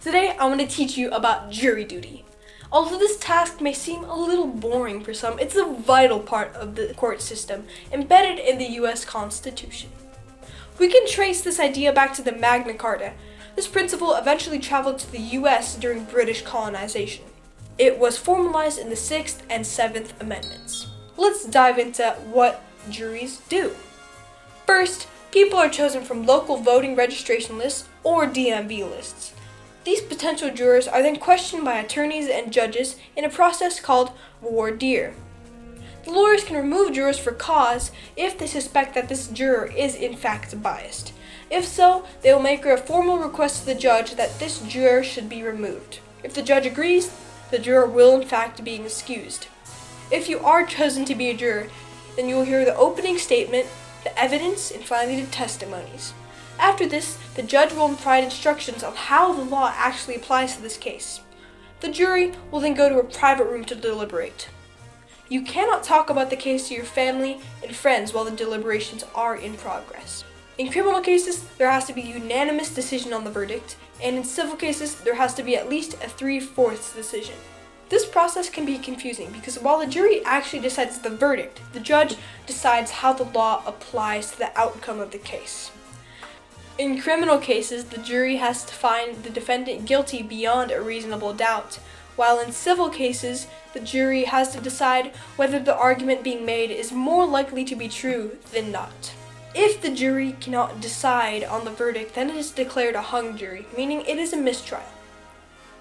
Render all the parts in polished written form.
Today, I want to teach you about jury duty. Although this task may seem a little boring for some, it's a vital part of the court system embedded in the US Constitution. We can trace this idea back to the Magna Carta. This principle eventually traveled to the US during British colonization. It was formalized in the 6th and 7th Amendments. Let's dive into what juries do. First, people are chosen from local voting registration lists or DMV lists. These potential jurors are then questioned by attorneys and judges in a process called voir dire. The lawyers can remove jurors for cause if they suspect that this juror is in fact biased. If so, they will make a formal request to the judge that this juror should be removed. If the judge agrees, the juror will in fact be excused. If you are chosen to be a juror, then you will hear the opening statement, the evidence, and finally the testimonies. After this, the judge will provide instructions on how the law actually applies to this case. The jury will then go to a private room to deliberate. You cannot talk about the case to your family and friends while the deliberations are in progress. In criminal cases, there has to be a unanimous decision on the verdict, and in civil cases, there has to be at least a 3/4 decision. This process can be confusing because while the jury actually decides the verdict, the judge decides how the law applies to the outcome of the case. In criminal cases, the jury has to find the defendant guilty beyond a reasonable doubt, while in civil cases, the jury has to decide whether the argument being made is more likely to be true than not. If the jury cannot decide on the verdict, then it is declared a hung jury, meaning it is a mistrial.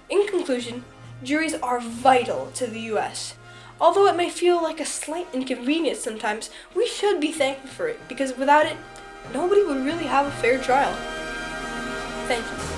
In conclusion, juries are vital to the US. Although it may feel like a slight inconvenience sometimes, we should be thankful for it, because without it, nobody would really have a fair trial. Thank you.